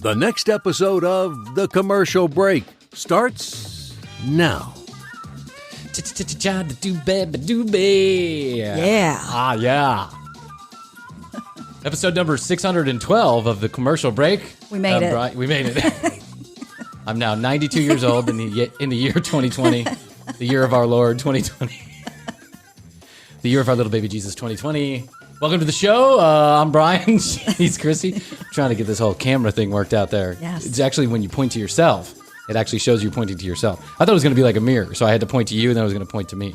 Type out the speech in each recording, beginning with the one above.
The next episode of The Commercial Break starts now. Yeah. Yeah. Episode number 612 of The Commercial Break. We made it. We made it. I'm now 92 years old in the year 2020, the year of our Lord 2020, the year of our little baby Jesus 2020. Welcome to the show. I'm Bryan. He's Krissy. I'm trying to get this whole camera thing worked out there. Yes. It's actually when you point to yourself, it actually shows you pointing to yourself. I thought it was going to be like a mirror, so I had to point to you, and then I was going to point to me.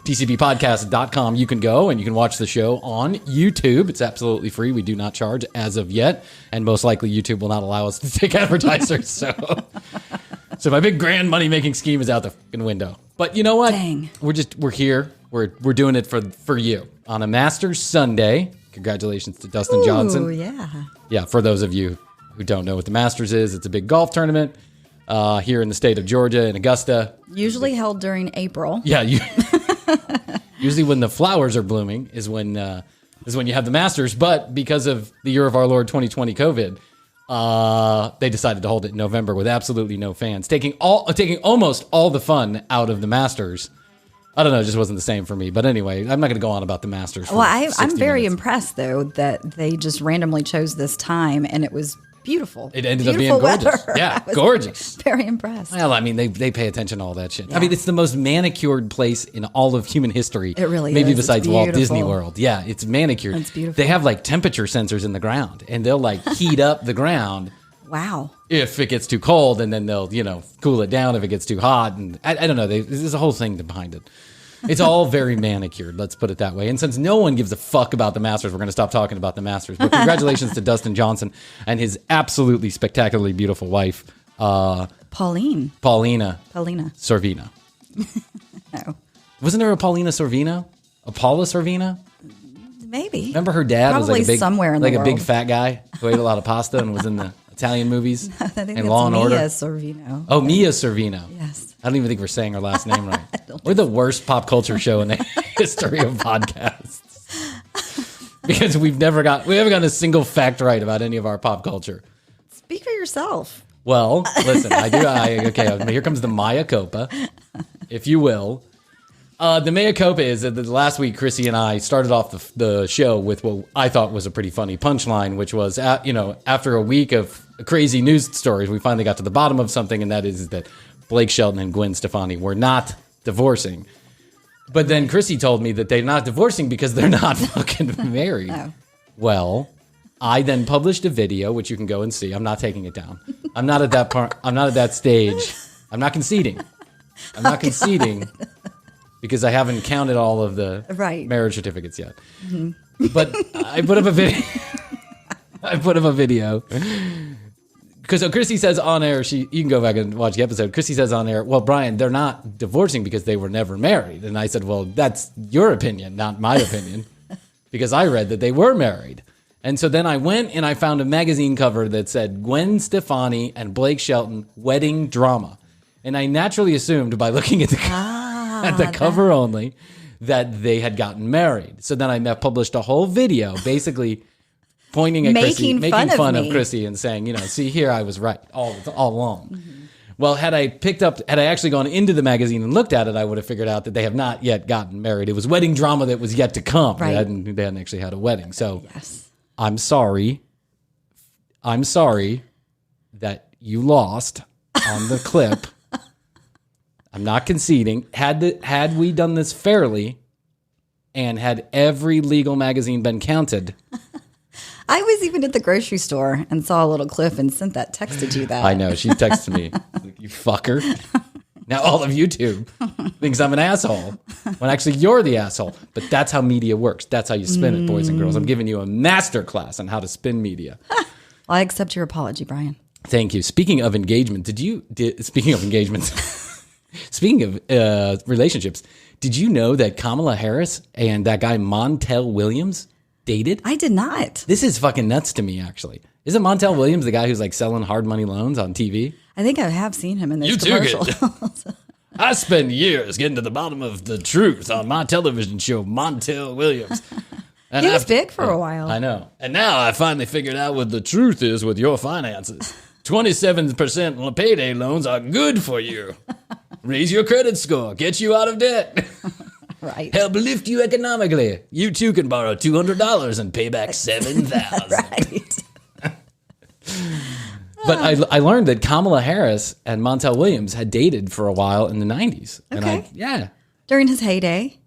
TCBpodcast.com. You can go and you can watch the show on YouTube. It's absolutely free. We do not charge as of yet, and most likely YouTube will not allow us to take advertisers. So my big grand money making scheme is out the fucking window. But you know what? Dang. We're here. We're doing it for you on a Masters Sunday. Congratulations to Dustin Johnson. Oh yeah. Yeah, for those of you who don't know what the Masters is, it's a big golf tournament here in the state of Georgia in Augusta. Usually held during April. Yeah, usually when the flowers are blooming is when you have the Masters. But because of the year of our Lord 2020 COVID, they decided to hold it in November with absolutely no fans, taking almost all the fun out of the Masters. I don't know, it just wasn't the same for me. But anyway, I'm not going to go on about the Masters. Well, I'm very impressed though that they just randomly chose this time, and it was beautiful. It ended up being gorgeous. Weather. Yeah, gorgeous. Very impressed. Well, I mean, they pay attention to all that shit. Yeah. I mean, it's the most manicured place in all of human history. It really maybe is. besides It's Walt beautiful. Disney World. Yeah, it's manicured. It's beautiful. They have like temperature sensors in the ground, and they'll like heat up the ground Wow. if it gets too cold, and then they'll cool it down if it gets too hot. And I don't know. There's a whole thing behind it. It's all very manicured, let's put it that way. And since no one gives a fuck about the Masters, we're going to stop talking about the Masters. But congratulations to Dustin Johnson and his absolutely spectacularly beautiful wife, Paulina. Sorvino. No. Wasn't there a Paulina Sorvino? A Paula Sorvino? Maybe. Remember her dad was Probably like a big, somewhere in like the a big world. fat guy who ate a lot of pasta and was in the Italian movies I think and that's Law and Order. Mia Sorvino. Oh, Mia Sorvino. Yes. I don't even think we're saying her last name right. don't We're the worst pop culture show in the history of podcasts. Because we haven't gotten a single fact right about any of our pop culture. Speak for yourself. Well, listen, okay, here comes the Mea Culpa, if you will. The Mea Culpa is that last week, Krissy and I started off the show with what I thought was a pretty funny punchline, which was, after a week of crazy news stories, we finally got to the bottom of something, and that is that Blake Shelton and Gwen Stefani were not divorcing. But then Krissy told me that they're not divorcing because they're not fucking married. No. Well, I then published a video, which you can go and see. I'm not taking it down. I'm not at that part. I'm not at that stage. I'm not conceding. I'm not conceding because I haven't counted all of the marriage certificates yet. Mm-hmm. But I put up a video. Because Krissy says on air, you can go back and watch the episode. Krissy says on air, well, Bryan, they're not divorcing because they were never married. And I said, well, that's your opinion, not my opinion, because I read that they were married. And so then I went and I found a magazine cover that said Gwen Stefani and Blake Shelton wedding drama. And I naturally assumed by looking at the cover only that they had gotten married. So then I published a whole video basically pointing at Krissy, making fun of Krissy and saying, see here, I was right all along. Mm-hmm. Well, had I actually gone into the magazine and looked at it, I would have figured out that they have not yet gotten married. It was wedding drama that was yet to come. Right. They hadn't actually had a wedding. So Yes. I'm sorry that you lost on the clip. I'm not conceding. Had we done this fairly and had every legal magazine been counted, I was even at the grocery store and saw a little clip and texted you that. I know. She texted me, like, you fucker. Now all of YouTube thinks I'm an asshole when actually you're the asshole. But that's how media works. That's how you spin it, boys and girls. I'm giving you a master class on how to spin media. Well, I accept your apology, Bryan. Thank you. Speaking of engagement, speaking of relationships, did you know that Kamala Harris and that guy Montel Williams dated? I did not. This is fucking nuts to me, actually. Isn't Montel Williams the guy who's like selling hard money loans on TV? I think I have seen him in those You commercials. took it. I spent years getting to the bottom of the truth on my television show, Montel Williams. And He was big for a while. I know. And now I finally figured out what the truth is with your finances. 27% payday loans are good for you. Raise your credit score, get you out of debt. Right. Help lift you economically. You too can borrow $200 and pay back $7,000. Right. But I learned that Kamala Harris and Montel Williams had dated for a while in the 90s. Okay. And During his heyday.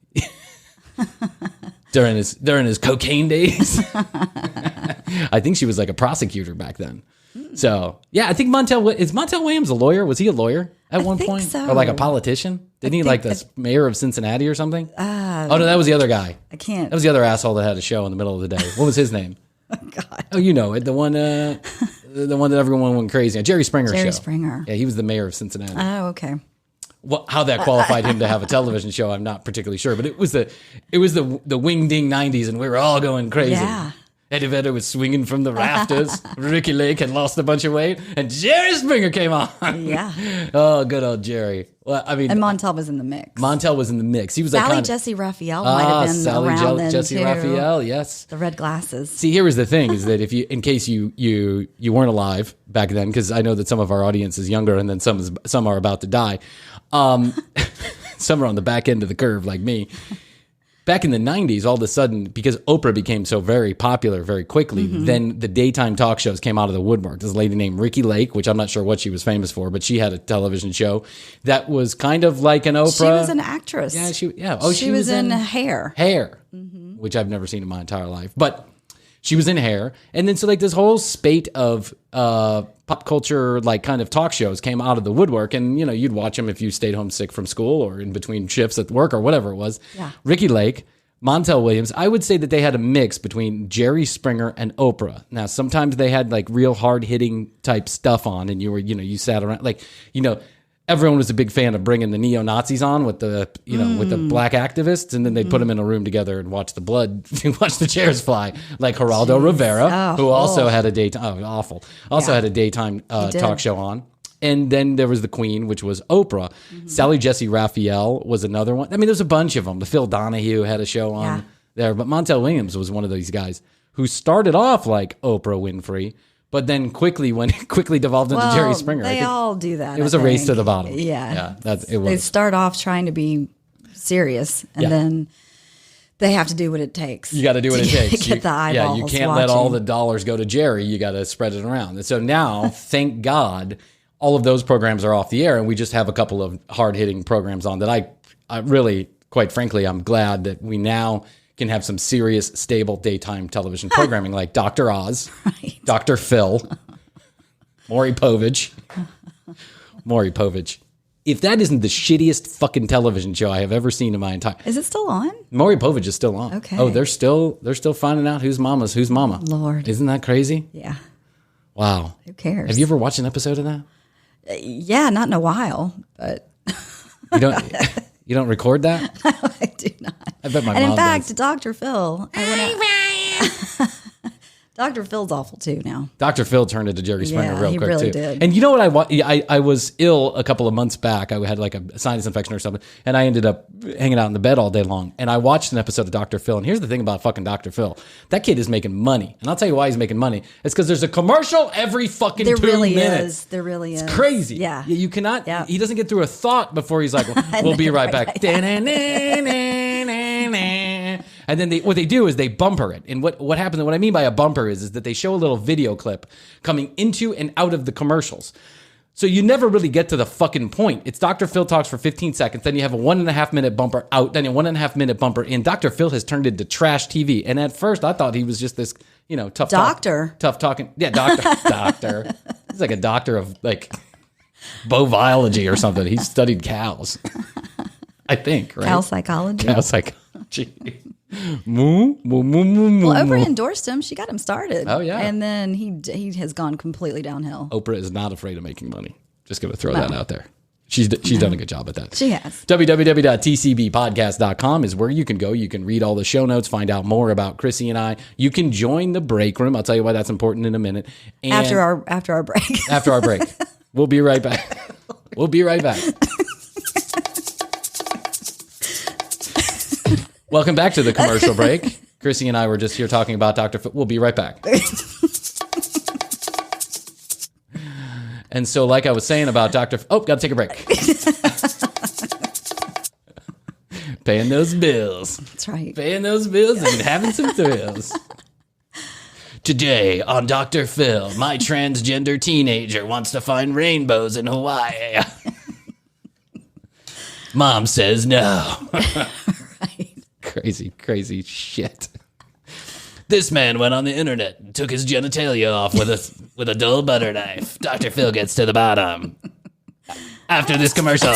during his cocaine days. I think she was like a prosecutor back then. So, yeah, I think is Montel Williams a lawyer? Was he a lawyer at one think point? so. Or like a politician? Didn't he like the mayor of Cincinnati or something? Oh, no, that was the other guy. I can't. That was the other asshole that had a show in the middle of the day. What was his name? Oh, God. Oh, you know it. The one that everyone went crazy on. Jerry Springer show. Jerry Springer. Yeah, he was the mayor of Cincinnati. Oh, okay. How that qualified him to have a television show, I'm not particularly sure. But it was the wing ding 90s, and we were all going crazy. Yeah. Eddie Vedder was swinging from the rafters. Ricky Lake had lost a bunch of weight, and Jerry Springer came on. Yeah. Oh, good old Jerry. Well, I mean, And Montel was in the mix. Montel was in the mix. He was Sally like Jesse Raphael might have been around then Jesse too. Raphael, yes. The red glasses. See, here was the thing: is that in case you weren't alive back then, because I know that some of our audience is younger, and then some are about to die. Some are on the back end of the curve, like me. Back in the 90s, all of a sudden, because Oprah became so very popular very quickly, then the daytime talk shows came out of the woodwork. There's a lady named Ricky Lake, which I'm not sure what she was famous for, but she had a television show that was kind of like an Oprah. She was an actress. Yeah, she was in Hair. Hair, which I've never seen in my entire life. But she was in Hair. And then so like this whole spate of pop culture like kind of talk shows came out of the woodwork, and you'd watch them if you stayed home sick from school or in between shifts at work or whatever it was. Yeah. Ricky Lake, Montel Williams. I would say that they had a mix between Jerry Springer and Oprah. Now sometimes they had like real hard hitting type stuff on, and you sat around like everyone was a big fan of bringing the neo-Nazis on with the with the black activists, and then they'd put them in a room together and watch the blood, watch the chairs fly, like Geraldo Rivera, who also had a daytime, had a daytime talk show on. And then there was the Queen, which was Oprah. Sally Jesse Raphael was another one. I mean, there's a bunch of them. The Phil Donahue had a show on there, but Montel Williams was one of these guys who started off like Oprah Winfrey, but then quickly devolved into Jerry Springer. They all do that. It was a race to the bottom. Yeah. It was. They start off trying to be serious, and then they have to do what it takes. You got to do what it takes. Get the eyeballs. You can't let all the dollars go to Jerry. You got to spread it around. And so now, thank God, all of those programs are off the air, and we just have a couple of hard-hitting programs on that I really, quite frankly, I'm glad that we now can have some serious, stable daytime television programming like Dr. Oz, Dr. Phil, Maury Povich. If that isn't the shittiest fucking television show I have ever seen in my entire... Is it still on? Maury Povich is still on. Okay. Oh, they're still finding out who's mama. Lord. Isn't that crazy? Yeah. Wow. Who cares? Have you ever watched an episode of that? Yeah, not in a while, but... You don't record that? No, I do not. I bet my mom mom in fact, does. Dr. Phil, Dr. Phil's awful too now. Dr. Phil turned into Jerry Springer real he quick really too. did. And you know what I was ill a couple of months back. I had like a sinus infection or something, and I ended up hanging out in the bed all day long. And I watched an episode of Dr. Phil. And here's the thing about fucking Dr. Phil: that kid is making money. And I'll tell you why he's making money. It's because there's a commercial every fucking 2 minutes. There really is. It's crazy. Yeah. You cannot. Yeah. He doesn't get through a thought before he's like, "We'll be right back." And then what they do is they bumper it. And what happens, what I mean by a bumper is that they show a little video clip coming into and out of the commercials. So you never really get to the fucking point. It's Dr. Phil talks for 15 seconds, then you have a 1.5 minute bumper out, then a 1.5 minute bumper in. Dr. Phil has turned into trash TV. And at first I thought he was just this, tough talking. Yeah, doctor. He's like a doctor of like boviology or something. He studied cows. I think, right? Cow psychology. Moo, moo, moo, moo, moo. Well, Oprah endorsed him. She got him started. Oh, yeah. And then he has gone completely downhill. Oprah is not afraid of making money. Just going to throw that out there. She's done a good job at that. She has. www.tcbpodcast.com is where you can go. You can read all the show notes, find out more about Krissy and I. You can join the break room. I'll tell you why that's important in a minute. And after our break. After our break. We'll be right back. Welcome back to the commercial break. Krissy and I were just here talking about Dr. Phil. We'll be right back. And so, like I was saying about Dr. Oh, got to take a break. Paying those bills. That's right. Paying those bills and having some thrills. Today on Dr. Phil, my transgender teenager wants to find rainbows in Hawaii. Mom says no. Right. Crazy shit. This man went on the internet and took his genitalia off with a dull butter knife. Dr. Phil gets to the bottom. After this commercial.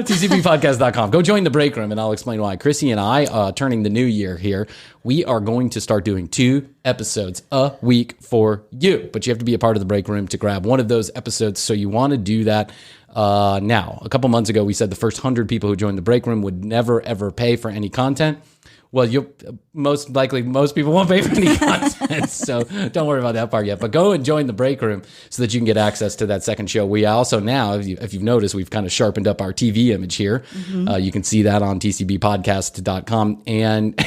TCBpodcast.com. Go join the break room and I'll explain why. Krissy and I, turning the new year here, we are going to start doing 2 episodes a week for you. But you have to be a part of the break room to grab one of those episodes. So you want to do that now. A couple months ago, we said the first 100 people who joined the break room would never, ever pay for any content. Well, most people won't pay for any content, so don't worry about that part yet. But go and join the break room so that you can get access to that second show. We also now, if you've noticed, we've kind of sharpened up our TV image here. Mm-hmm. You can see that on tcbpodcast.com. And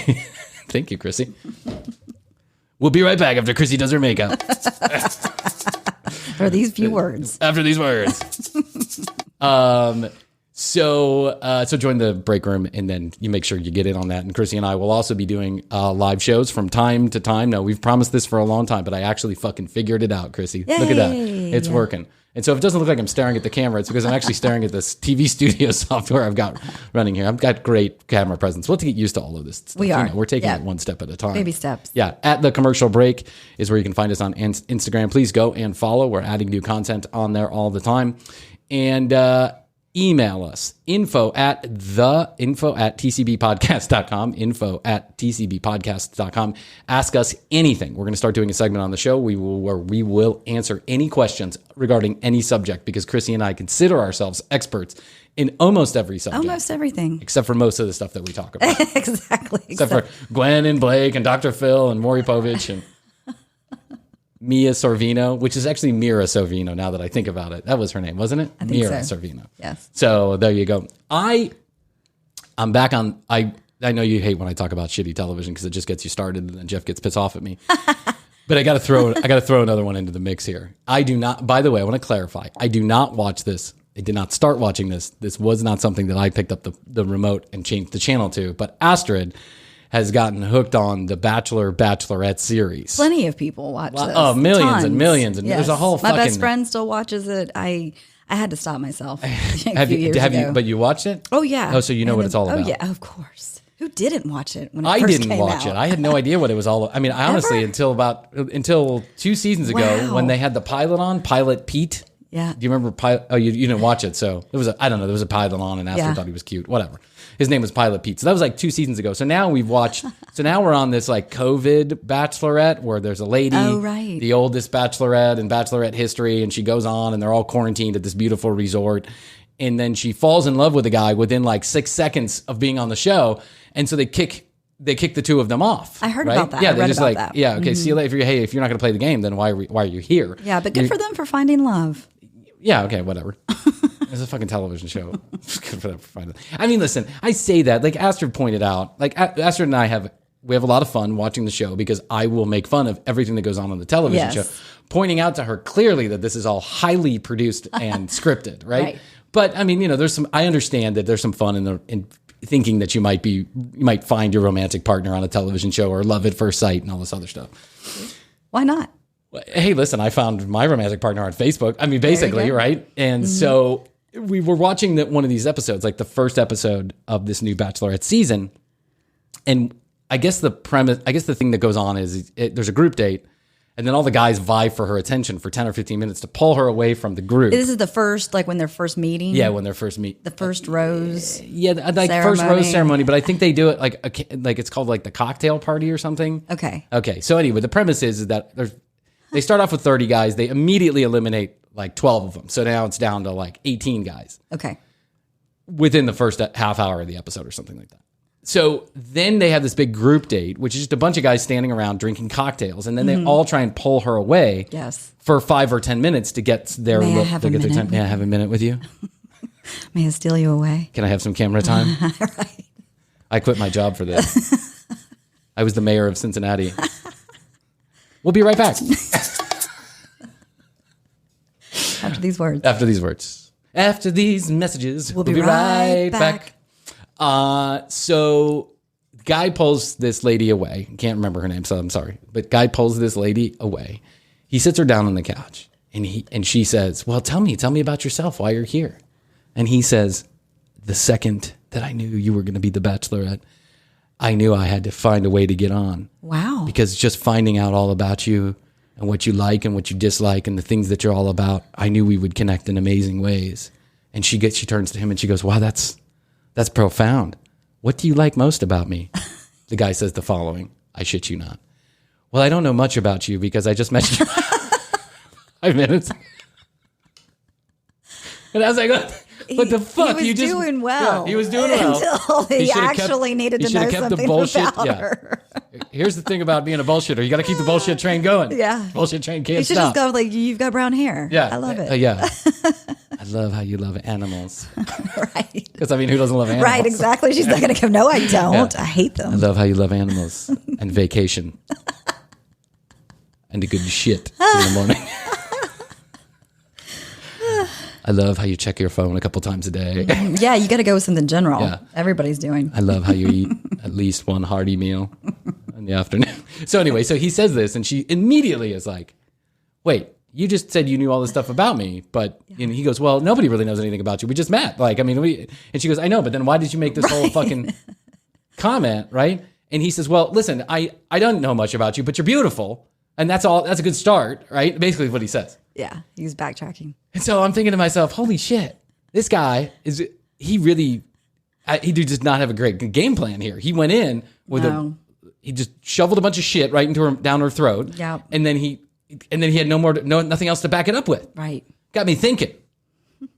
thank you, Krissy. We'll be right back after Krissy does her makeup. For these few words. After these words. So join the break room and then you make sure you get in on that. And Krissy and I will also be doing live shows from time to time. No, we've promised this for a long time, but I actually fucking figured it out, Krissy. Yay. Look at that. It's working. And so if it doesn't look like I'm staring at the camera, it's because I'm actually staring at this TV studio software I've got running here. I've got great camera presence. We'll have to get used to all of this stuff. We are. We're taking it one step at a time. Baby steps. Yeah. At The Commercial Break is where you can find us on Instagram. Please go and follow. We're adding new content on there all the time. And, email us info at tcbpodcast.com, info at tcbpodcast.com. Ask us anything. We're going to start doing a segment on the show where we will answer any questions regarding any subject because Krissy and I consider ourselves experts in almost every subject. Almost everything. Except for most of the stuff that we talk about. Exactly. Except for Gwen and Blake and Dr. Phil and Maury Povich and Mia Sorvino, which is actually Mira Sorvino now that I think about it. That was her name, wasn't it? I think Mira so. Sorvino. Yes. So there you go. I'm back on. I know you hate when I talk about shitty television because it just gets you started and then Jeff gets pissed off at me. But I got to throw another one into the mix here. I do not. By the way, I want to clarify. I do not watch this. I did not start watching this. This was not something that I picked up the remote and changed the channel to. But Astrid has gotten hooked on the Bachelorette series. Plenty of people watch this. Oh, millions Tons. and millions. And there's a whole My fucking... best friend still watches it. I had to stop myself a have few years ago. But you watched it? Oh, yeah. Oh, so you know what it's all about. Oh, yeah, of course. Who didn't watch it when it I first didn't came watch out? it. I had no idea what it was all about. I mean, I honestly, until 2 seasons ago Wow. when they had the pilot on, Pilot Pete. Yeah. Do you remember Pilot? Oh, you didn't watch it. So it was, I don't know, there was a pilot on and Astrid thought he was cute. Whatever. His name was Pilot Pete. So that was like 2 seasons ago. So now now we're on this like COVID Bachelorette where there's a lady, the oldest Bachelorette in Bachelorette history, and she goes on and they're all quarantined at this beautiful resort. And then she falls in love with a guy within like 6 seconds of being on the show. And so they kick the two of them off. I heard right? about that. Yeah, I they're read just about like, that. yeah, okay, see you later. If you're not going to play the game, then why are you here? Yeah, but good for them for finding love. Yeah, okay, whatever. It's a fucking television show. Good for them for finding. I mean, listen, I say that, like Astrid pointed out, like Astrid and I have a lot of fun watching the show because I will make fun of everything that goes on the television show, pointing out to her clearly that this is all highly produced and scripted, right? But I mean, I understand that there's some fun in thinking that you might find your romantic partner on a television show or love at first sight and all this other stuff. Why not? Hey, listen, I found my romantic partner on Facebook. I mean, basically, right? And so we were watching one of these episodes, like the first episode of this new Bachelorette season. And I guess the thing that goes on is there's a group date, and then all the guys vie for her attention for 10 or 15 minutes to pull her away from the group. This is the first, like when they're first meeting? Yeah, when they're first meet. The first rose like first rose ceremony, but I think they do it like it's called like the cocktail party or something. Okay. So anyway, the premise is that they start off with 30 guys. They immediately eliminate like 12 of them. So now it's down to like 18 guys. Okay. Within the first half hour of the episode or something like that. So then they have this big group date, which is just a bunch of guys standing around drinking cocktails. And then they all try and pull her away for 5 or 10 minutes to get their May I have a minute? May I have a minute with you? May I steal you away? Can I have some camera time? Right. I quit my job for this. I was the mayor of Cincinnati. We'll be right back. After these words. After these words. After these messages. We'll be right back. So guy pulls this lady away. Can't remember her name, so I'm sorry. But guy pulls this lady away. He sits her down on the couch. And she says, well, tell me about yourself, why you're here. And he says, the second that I knew you were going to be the Bachelorette, I knew I had to find a way to get on. Wow. Because just finding out all about you and what you like and what you dislike and the things that you're all about, I knew we would connect in amazing ways. And she turns to him and she goes, wow, that's profound. What do you like most about me? The guy says the following, I shit you not. Well, I don't know much about you because I just met you 5 minutes. And I was like, what the fuck? He was doing well. Yeah, he was doing well. Until he actually needed to know something about her. Here's the thing about being a bullshitter. You got to keep the bullshit train going. Yeah. Bullshit train can't You should stop. just go like, you've got brown hair. Yeah. I love it. Yeah. I love how you love animals. Right. Because, I mean, who doesn't love animals? Right, exactly. She's not going to go, no, I don't. Yeah. I hate them. I love how you love animals and vacation. And a good shit in the morning. I love how you check your phone a couple times a day. Yeah, you got to go with something general. Yeah. Everybody's doing. I love how you eat at least one hearty meal in the afternoon. So anyway, so he says this and she immediately is like, wait, you just said you knew all this stuff about me. But and he goes, well, nobody really knows anything about you. We just met. Like, I mean, and she goes, I know, but then why did you make this whole fucking comment, right? And he says, well, listen, I don't know much about you, but you're beautiful. And that's all. That's a good start, right? Basically what he says. Yeah, he's backtracking. And so I'm thinking to myself, holy shit, this guy he does not have a great game plan here. He went in with he just shoveled a bunch of shit right into her, down her throat. Yeah. And then he had nothing else to back it up with. Right. Got me thinking.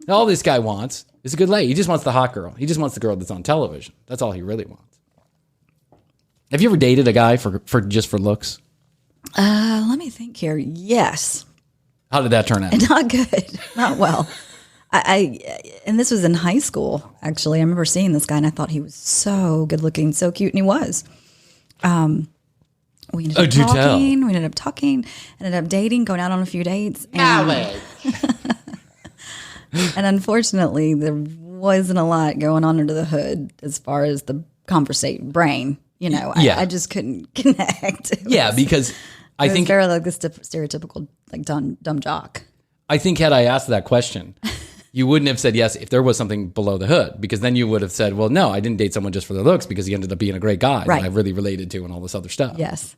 All this guy wants is a good lady. He just wants the hot girl. He just wants the girl that's on television. That's all he really wants. Have you ever dated a guy for just for looks? Let me think here. Yes. How did that turn out? Not good. Not well. And this was in high school, actually. I remember seeing this guy and I thought he was so good looking, so cute, and he was. We ended up talking. We ended up talking, ended up dating, going out on a few dates. And, and unfortunately, there wasn't a lot going on under the hood as far as the conversation brain. You know, Yeah. I just couldn't connect. Because I think very like this stereotypical like dumb jock. I think had I asked that question, you wouldn't have said yes if there was something below the hood, because then you would have said, well, no, I didn't date someone just for their looks because he ended up being a great guy Right. that I really related to and all this other stuff. Yes.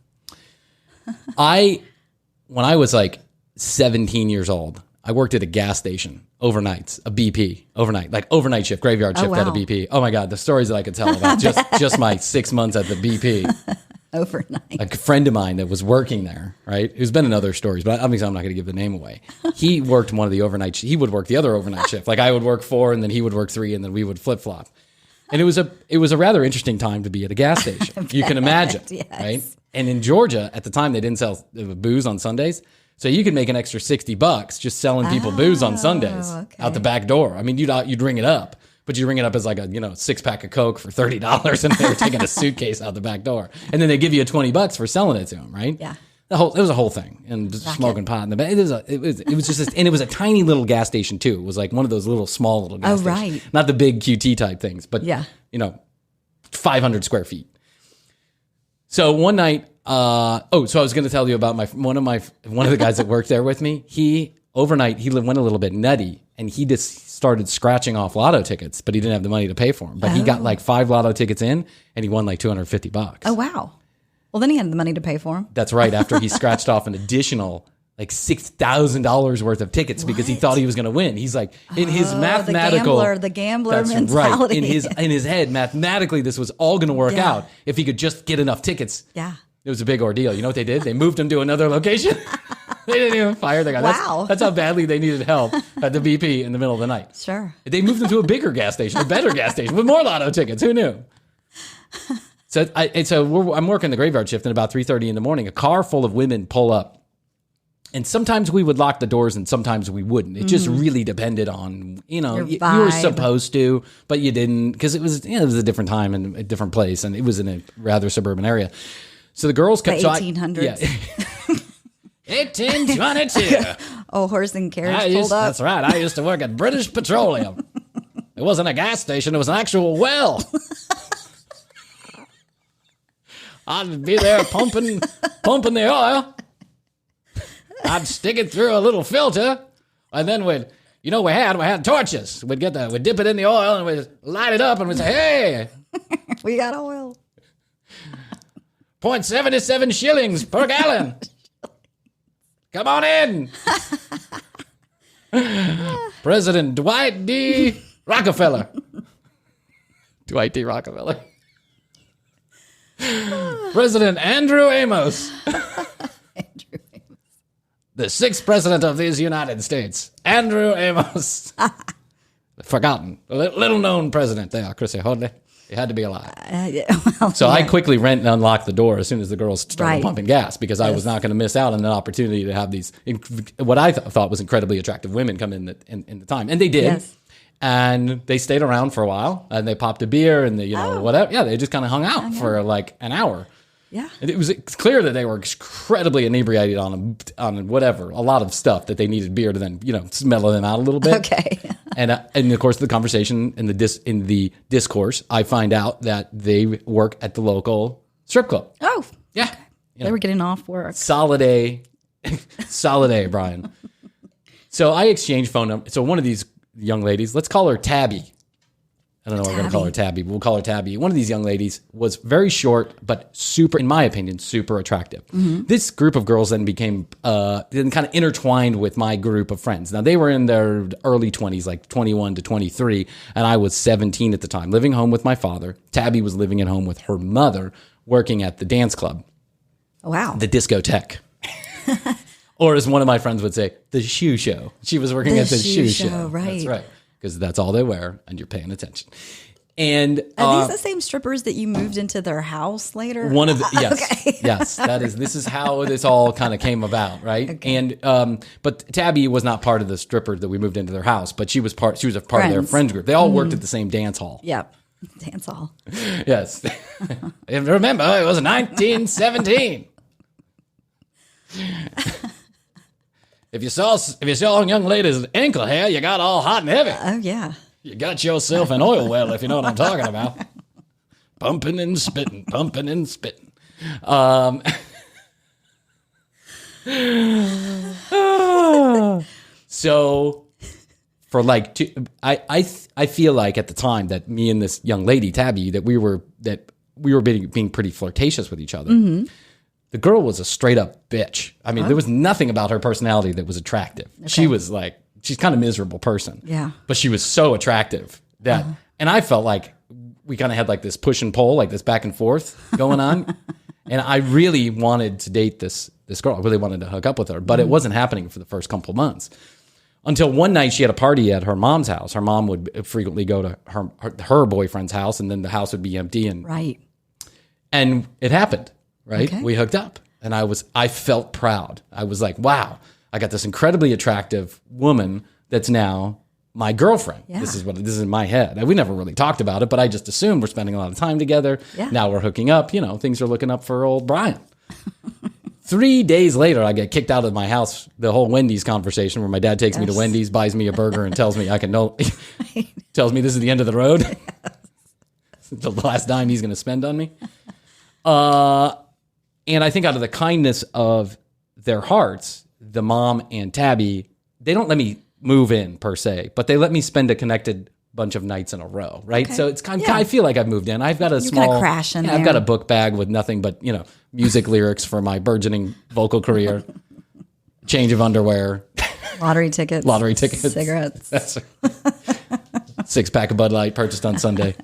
When I was like 17 years old, I worked at a gas station overnights, a BP overnight, like overnight shift, graveyard shift at a wow. BP. Oh my God, the stories that I could tell about just my 6 months at the BP. Overnight. A friend of mine that was working there, right, who's been in other stories, but obviously I'm not going to give the name away. He worked one of the overnight, he would work the other overnight shift. Like I would work 4 and then he would work 3 and then we would flip flop. And it was a rather interesting time to be at a gas station. You can imagine, yes. right? And in Georgia at the time, they didn't sell booze on Sundays. So you could make an extra $60 just selling people booze on Sundays out the back door. I mean, you'd ring it up. But you ring it up as like a 6-pack of Coke for $30, and they were taking a suitcase out the back door, and then they give you $20 for selling it to them, right? Yeah, it was a whole thing, and just smoking pot in the back. It was just, and it was a tiny little gas station too. It was like one of those small little gas stations, right? Not the big QT type things, but 500 square feet. So one night, so I was going to tell you about one of the guys that worked there with me. He went a little bit nutty, and he just started scratching off lotto tickets, but he didn't have the money to pay for them. But he got like 5 lotto tickets in, and he won like $250. Oh, wow. Well, then he had the money to pay for them. That's right. After he scratched off an additional like $6,000 worth of tickets because he thought he was going to win. He's like, in his mathematical, the gambler that's mentality. Right. In his head, mathematically, this was all going to work out if he could just get enough tickets. Yeah. It was a big ordeal. You know what they did? They moved him to another location. They didn't even fire the guy. Wow. That's how badly they needed help at the BP in the middle of the night. Sure. They moved him to a bigger gas station, a better gas station with more lotto tickets. Who knew? So I'm working the graveyard shift, and about 3:30 in the morning, a car full of women pull up And sometimes we would lock the doors and sometimes we wouldn't. It just really depended on, you know, Your you were vibe. supposed to, but you didn't, because it was, it was a different time and a different place, and it was in a rather suburban area. So the girls kept... The 1800s. 1822. Oh, horse and carriage pulled up. That's right. I used to work at British Petroleum. It wasn't a gas station. It was an actual well. I'd be there pumping the oil. I'd stick it through a little filter, and then we had torches. We'd dip it in the oil, and we'd light it up, and we'd say, "Hey, We got oil. 0.77 shillings per gallon. Come on in." President Dwight D. Rockefeller. Dwight D. Rockefeller. President Andrew Amos. The sixth president of these United States, Andrew Amos. Forgotten. A little known president there, Krissy Hodley. He had to be alive. I quickly rent and unlocked the door as soon as the girls started pumping gas, because I was not going to miss out on an opportunity to have these, what I thought was incredibly attractive women come in the time. And they did. Yes. And they stayed around for a while, and they popped a beer, and they, whatever. Yeah, they just kind of hung out for like an hour. Yeah. And it was clear that they were incredibly inebriated on whatever, a lot of stuff that they needed beer to then, mellow them out a little bit. Okay. And in the course of the conversation, in the discourse, I find out that they work at the local strip club. Oh. Yeah. Okay. They were getting off work. Solid A, Brian. So I exchanged phone numbers. So one of these young ladies, let's call her Tabby. I don't know what we're going to call her Tabby, but we'll call her Tabby. One of these young ladies was very short, but super, in my opinion, super attractive. Mm-hmm. This group of girls then became kind of intertwined with my group of friends. Now, they were in their early 20s, like 21 to 23, and I was 17 at the time, living home with my father. Tabby was living at home with her mother, working at the dance club. Oh, wow. The discotheque. Or as one of my friends would say, the shoe show. She was working at the shoe show. Right. That's right. Because that's all they wear, and you're paying attention. And are these the same strippers that you moved into their house later? One of the yes, okay. Yes. This is how this all kind of came about, right? Okay. And but Tabby was not part of the strippers that we moved into their house, but she was a part of their friends group. They all worked at the same dance hall. Yep, dance hall. Yes. And remember, it was 1917. If you saw young ladies' ankle hair, you got all hot and heavy. Oh, yeah. You got yourself an oil well, if you know what I'm talking about. Pumping and spitting, pumping and spitting. So for like I feel like at the time that me and this young lady, Tabby, that we were being pretty flirtatious with each other. Mm-hmm. The girl was a straight up bitch. I mean, there was nothing about her personality that was attractive. Okay. She was like, she's kind of miserable person. Yeah. But she was so attractive that, and I felt like we kind of had like this push and pull, like this back and forth going on. And I really wanted to date this girl. I really wanted to hook up with her, but it wasn't happening for the first couple of months. Until one night she had a party at her mom's house. Her mom would frequently go to her boyfriend's house, and then the house would be empty. And it happened. Right? Okay. We hooked up, and I felt proud. I was like, wow, I got this incredibly attractive woman that's now my girlfriend. Yeah. This is in my head. We never really talked about it, but I just assumed we're spending a lot of time together. Yeah. Now we're hooking up. Things are looking up for old Brian. 3 days later, I get kicked out of my house. The whole Wendy's conversation where my dad takes me to Wendy's, buys me a burger, and tells me tells me this is the end of the road. Yes. The last dime he's going to spend on me. And I think out of the kindness of their hearts, the mom and Tabby, they don't let me move in per se, but they let me spend a connected bunch of nights in a row, right? Okay. So it's kind of, I feel like I've moved in. I've got a small crash in there. I've got a book bag with nothing but, music lyrics for my burgeoning vocal career, change of underwear, lottery tickets, cigarettes, 6-pack of Bud Light purchased on Sunday.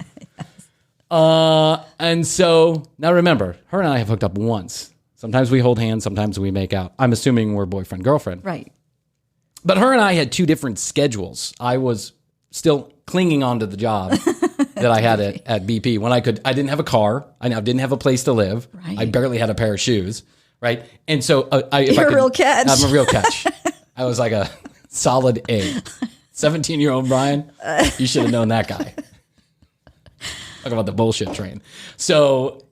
And so now remember, her and I have hooked up once. Sometimes we hold hands, sometimes we make out. I'm assuming we're boyfriend, girlfriend. Right. But her and I had two different schedules. I was still clinging on to the job that I had at BP when I didn't have a car. I didn't have a place to live. Right. I barely had a pair of shoes. right? And so You're a real catch. I'm a real catch. I was like a solid A. 17-year-old Bryan, you should have known that guy. Talk about the bullshit train. So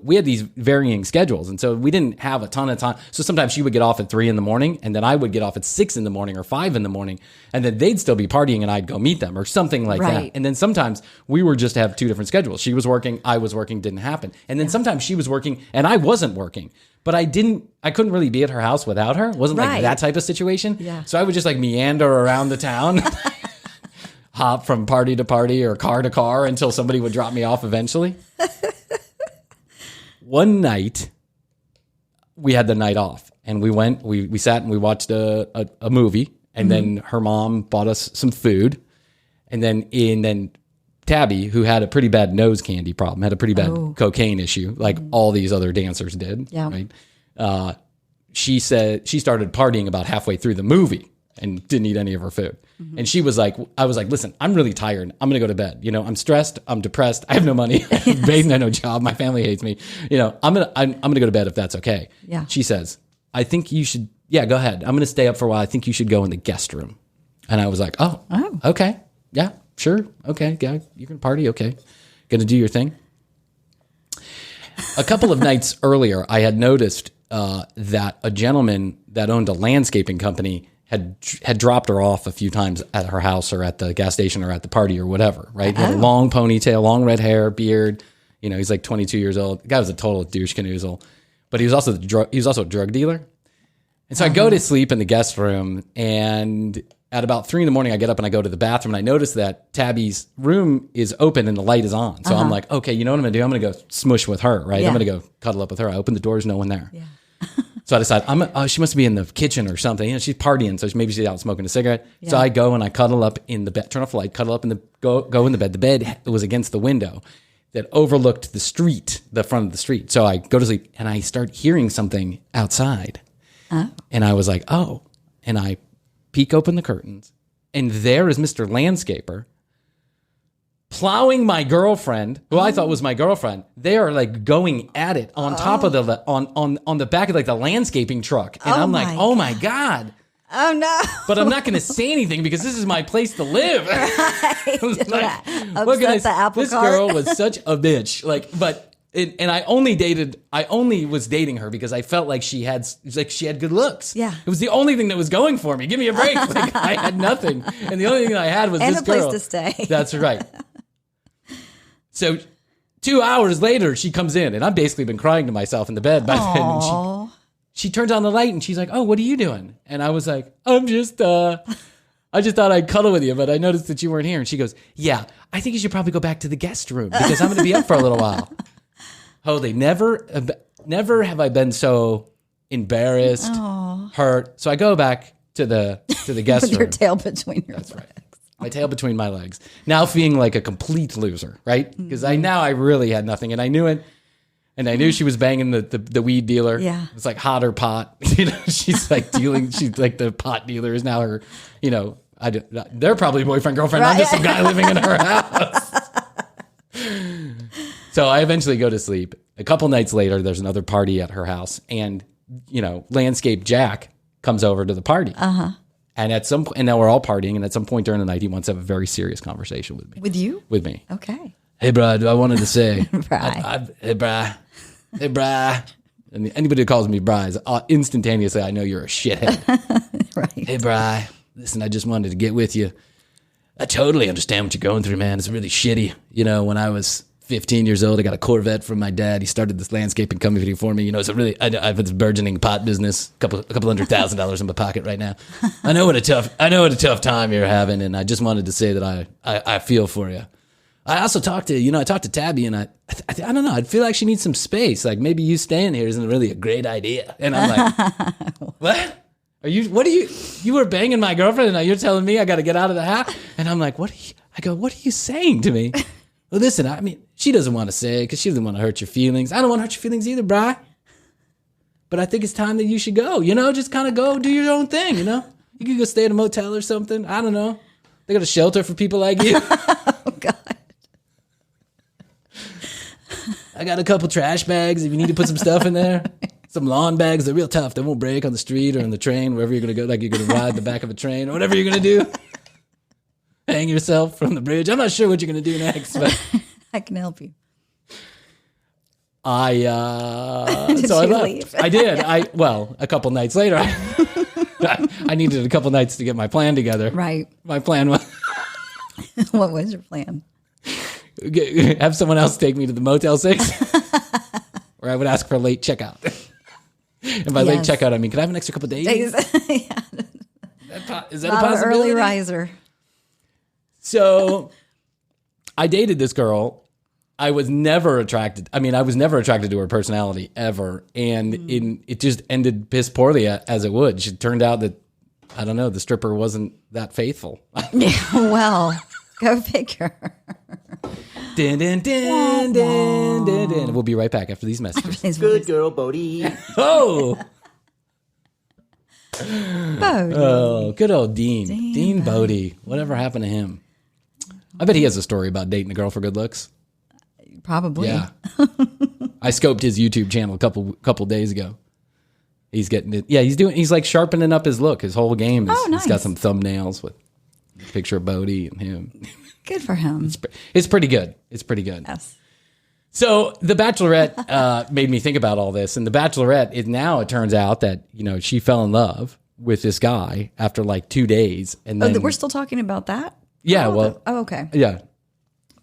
we had these varying schedules, and so we didn't have a ton of time. So sometimes she would get off at 3 a.m, and then I would get off at 6 a.m. or 5 a.m, and then they'd still be partying, and I'd go meet them or something like that. And then sometimes we were just to have two different schedules. She was working, I was working, didn't happen. And then sometimes she was working and I wasn't working. But I couldn't really be at her house without her. It wasn't like that type of situation. Yeah. So I would just like meander around the town. Hop from party to party or car to car until somebody would drop me off eventually. One night, we had the night off, and we sat and we watched a movie, and then her mom bought us some food, and then Tabby, who had a pretty bad nose candy problem, had a pretty bad cocaine issue, like all these other dancers did. Yeah. Right. She said she started partying about halfway through the movie and didn't eat any of her food. And she was like, I was like, listen, I'm really tired. I'm going to go to bed. You know, I'm stressed. I'm depressed. I have no money. I have no job. My family hates me. You know, I'm going to go to bed if that's okay. Yeah. She says, I think you should, go ahead. I'm going to stay up for a while. I think you should go in the guest room. And I was like, oh, okay. Yeah, sure. Okay. Yeah, you can party. Okay. Going to do your thing. A couple of nights earlier, I had noticed that a gentleman that owned a landscaping company had dropped her off a few times at her house or at the gas station or at the party or whatever, right? He had a long ponytail, long red hair, beard. You know, he's like 22 years old. The guy was a total douche canoozle, but he was also a drug dealer. And so I go to sleep in the guest room, and at about 3 a.m, I get up and I go to the bathroom, and I notice that Tabby's room is open and the light is on. So I'm like, okay, you know what I'm going to do? I'm going to go smush with her, right? I'm going to go cuddle up with her. I open the doors, no one there. Yeah. So I decide she must be in the kitchen or something. You know, she's partying, so maybe she's out smoking a cigarette. Yeah. So I go and I cuddle up in the bed, turn off the light, cuddle up in the go in the bed. The bed was against the window that overlooked the street, the front of the street. So I go to sleep and I start hearing something outside. And I was like, oh. And I peek open the curtains, and there is Mr. Landscaper plowing my girlfriend, who I thought was my girlfriend. They are like going at it on top of the on the back of like the landscaping truck, and I'm like, oh my God. Oh no! But I'm not going to say anything because this is my place to live. Right. Like, what can I say? This girl was such a bitch. And I only was dating her because I felt like she had good looks. Yeah. It was the only thing that was going for me. Give me a break. Like, I had nothing. And the only thing I had was this girl. And a place to stay. That's right. So 2 hours later, she comes in, and I've basically been crying to myself in the bed by then. And she turns on the light, and she's like, oh, what are you doing? And I was like, I just thought I'd cuddle with you, but I noticed that you weren't here. And she goes, yeah, I think you should probably go back to the guest room because I'm going to be up for a little while. Holy, never have I been so embarrassed, hurt. So I go back to the guest room. With your tail between your legs. Right. My tail between my legs. Now feeling like a complete loser, right? Because I really had nothing, and I knew it. And I knew she was banging the weed dealer. Yeah. It's like hot or pot. You know, she's like she's like the pot dealer is now her, you know, they're probably boyfriend, girlfriend. Right. I'm just some guy living in her house. So I eventually go to sleep. A couple nights later, there's another party at her house, and you know, Landscape Jack comes over to the party. And and now we're all partying, and at some point during the night, he wants to have a very serious conversation with me. With you? With me. Okay. Hey, Brad, I wanted to say, hey, Bri. And anybody who calls me Bri, instantaneously, I know you're a shithead. Right. Hey, Bri, listen, I just wanted to get with you. I totally understand what you're going through, man. It's really shitty. You know, when I was 15 years old, I got a Corvette from my dad. He started this landscaping company for me. You know, it's I have this burgeoning pot business, a couple $100,000 in my pocket right now. I know what a tough time you're having, and I just wanted to say that I feel for you. I also talked to Tabby, and I don't know. I feel like she needs some space. Like maybe you staying here isn't really a great idea. And I'm like, what? You were banging my girlfriend, and now you're telling me I got to get out of the house? And I'm like, what are you saying to me? Well, listen, I mean, she doesn't want to say it because she doesn't want to hurt your feelings. I don't want to hurt your feelings either, Bri. But I think it's time that you should go. You know, just kind of go do your own thing, you know? You could go stay at a motel or something. I don't know. They got a shelter for people like you. Oh, God. I got a couple trash bags if you need to put some stuff in there. Some lawn bags. They're real tough. They won't break on the street or on the train, wherever you're going to go. Like you're going to ride the back of a train or whatever you're going to do. Hang yourself from the bridge. I'm not sure what you're going to do next, but I can help you. So I left. Leave? I did. A couple nights later, I needed a couple nights to get my plan together. Right. My plan was What was your plan? have someone else take me to the Motel 6, where I would ask for a late checkout. And by late checkout, I mean, could I have an extra couple days? Yeah. Is that a Not an possibility? early riser. So I dated this girl. I was never attracted. I was never attracted to her personality ever. And it just ended piss poorly as it would. It turned out that, I don't know, the stripper wasn't that faithful. Yeah, well, go figure. Dun, dun, dun, dun, dun, dun. We'll be right back after these messages. Good girl, Bodie. Oh, Bodie. oh, good old Dean. Dean Bodie. Whatever happened to him? I bet he has a story about dating a girl for good looks. Probably. Yeah. I scoped his YouTube channel a couple days ago. He's getting it. Yeah, he's like sharpening up his look. His whole game is nice. He's got some thumbnails with a picture of Bodie and him. Good for him. It's pretty good. It's pretty good. Yes. So The Bachelorette made me think about all this. And The Bachelorette, it turns out that, she fell in love with this guy after like 2 days. And then We're still talking about that? Yeah, okay. Yeah.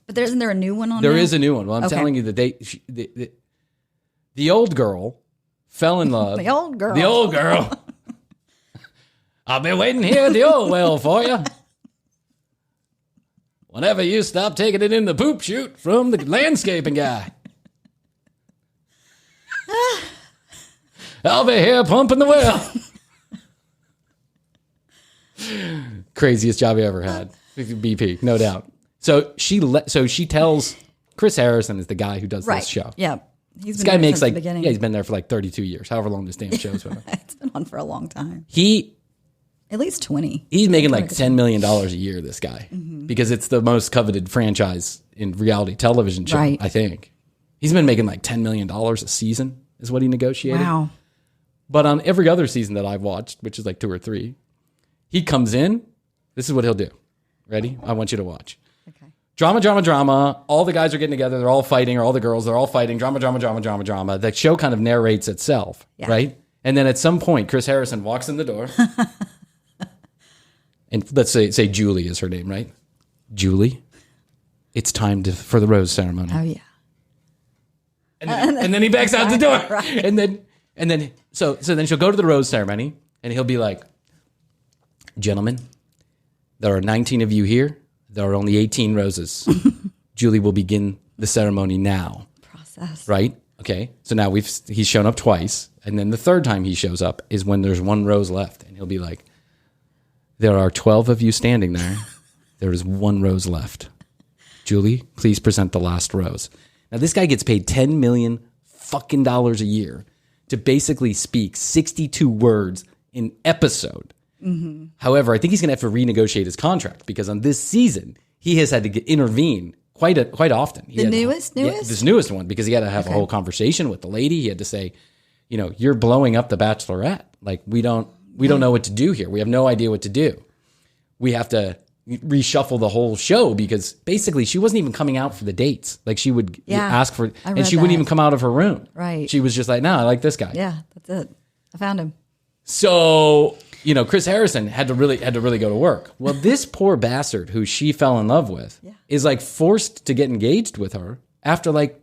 But isn't there a new one on There now? is a new one. Well, I'm Okay. telling you, the old girl fell in love. The old girl. The old girl. I've been waiting here at the old well for you. Whenever you stop taking it in the poop chute from the landscaping guy. I'll be here pumping the well. Craziest job I ever had. BP, no doubt. So she tells Chris Harrison is the guy who does this show. Yeah. This guy makes like, he's been there for like 32 years, however long this damn show's been. It's been on for a long time. At least 20. He's making like $10 million a year, this guy, because it's the most coveted franchise in reality television show, Right. I think. He's been making like $10 million a season is what he negotiated. Wow. But on every other season that I've watched, which is like 2 or 3, he comes in. This is what he'll do. Ready? I want you to watch. Okay. Drama, drama, drama. All the guys are getting together. They're all fighting, or all the girls, they're all fighting. Drama, drama, drama, drama, drama. The show kind of narrates itself, right? And then at some point, Chris Harrison walks in the door. And let's say Julie is her name, right? Julie, it's time for the rose ceremony. Oh, yeah. And then he backs out the door. Right. And then so then she'll go to the rose ceremony, and he'll be like, gentlemen, there are 19 of you here. There are only 18 roses. Julie will begin the ceremony now. Process. Right? Okay. So now he's shown up twice. And then the third time he shows up is when there's 1 rose left. And he'll be like, there are 12 of you standing there. There is 1 rose left. Julie, please present the last rose. Now this guy gets paid $10 million fucking dollars a year to basically speak 62 words an episode. Mm-hmm. However, I think he's going to have to renegotiate his contract because on this season, he has had to intervene quite often. The newest? This newest one, because he had to have a whole conversation with the lady. He had to say, you're blowing up the Bachelorette. Like, we don't know what to do here. We have no idea what to do. We have to reshuffle the whole show because basically she wasn't even coming out for the dates. Like she would ask for, and she wouldn't even come out of her room. Right. She was just like, no, I like this guy. Yeah, that's it. I found him. So, Chris Harrison had to really go to work. Well, this poor bastard who she fell in love with is like forced to get engaged with her after like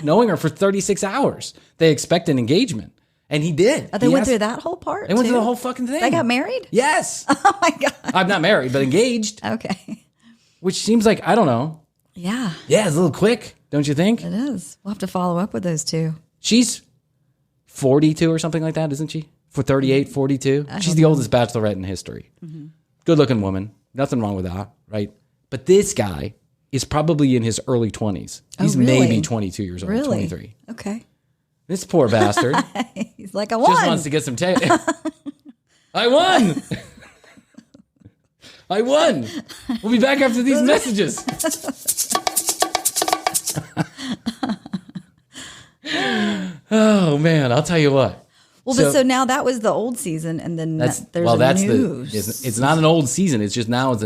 knowing her for 36 hours. They expect an engagement. And he did. Oh, they went through that whole part. They went through the whole fucking thing. They got married? Yes. Oh my God. I'm not married, but engaged. Okay. Which seems like, I don't know. Yeah. Yeah, it's a little quick, don't you think? It is. We'll have to follow up with those two. She's 42 or something like that, isn't she? For 38, 42. She's the oldest bachelorette in history. Mm-hmm. Good looking woman. Nothing wrong with that, right? But this guy is probably in his early 20s. He's really? maybe 22 years old, Really? 23. Okay. This poor bastard He's like, I won. just wants to get some I won. I won. We'll be back after these messages. Oh man, I'll tell you what. Well, but so now that was the old season, and then there's a new. It's not an old season. It's just now it's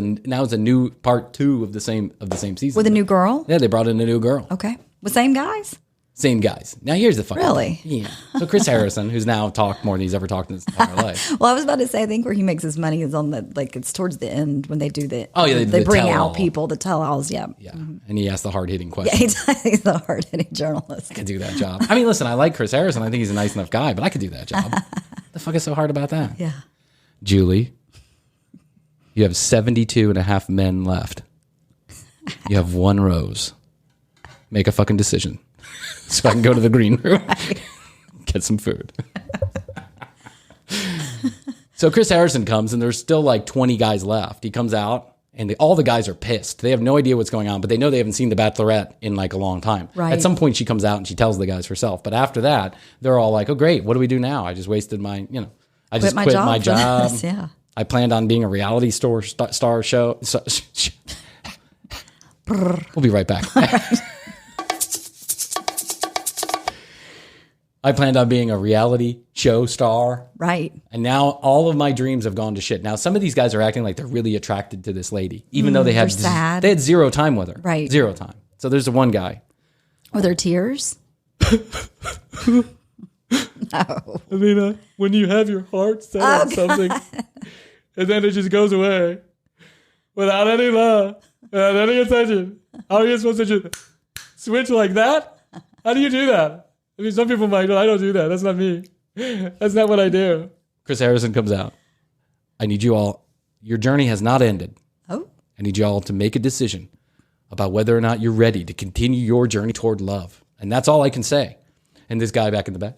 a new part 2 of the same season with a new girl. Yeah, they brought in a new girl. Okay, with same guys. Same guys. Now here's the fucking really? Thing. Yeah. So Chris Harrison, who's now talked more than he's ever talked in his entire life. Well, I was about to say, I think where he makes his money is on it's towards the end when they do the. Oh yeah, they bring out people to tell alls. Yeah. Yeah, and he asks the hard hitting questions. Yeah, he's the hard hitting journalist. I could do that job. I mean, listen, I like Chris Harrison. I think he's a nice enough guy, but I could do that job. The fuck is so hard about that? Yeah. Julie, you have 72 and a half men left. You have 1 rose. Make a fucking decision. So I can go to the green room, get some food. So Chris Harrison comes, and there's still like 20 guys left. He comes out, and all the guys are pissed. They have no idea what's going on, but they know they haven't seen the Bachelorette in like a long time. Right. At some point, she comes out and she tells the guys herself. But after that, they're all like, "Oh, great! What do we do now? I just wasted my, I just quit my job. Yeah. I planned on being a reality star show." We'll be right back. I planned on being a reality show star. Right. And now all of my dreams have gone to shit. Now some of these guys are acting like they're really attracted to this lady, even though they had zero time with her. Right. 0 time. So there's the one guy. Were there tears? No. I mean, when you have your heart set on something, and then it just goes away without any love, without any attention, how are you supposed to just switch like that? How do you do that? I mean, some people might go, I don't do that. That's not me. That's not what I do. Chris Harrison comes out. I need you all, your journey has not ended. Oh. I need you all to make a decision about whether or not you're ready to continue your journey toward love. And that's all I can say. And this guy back in the back,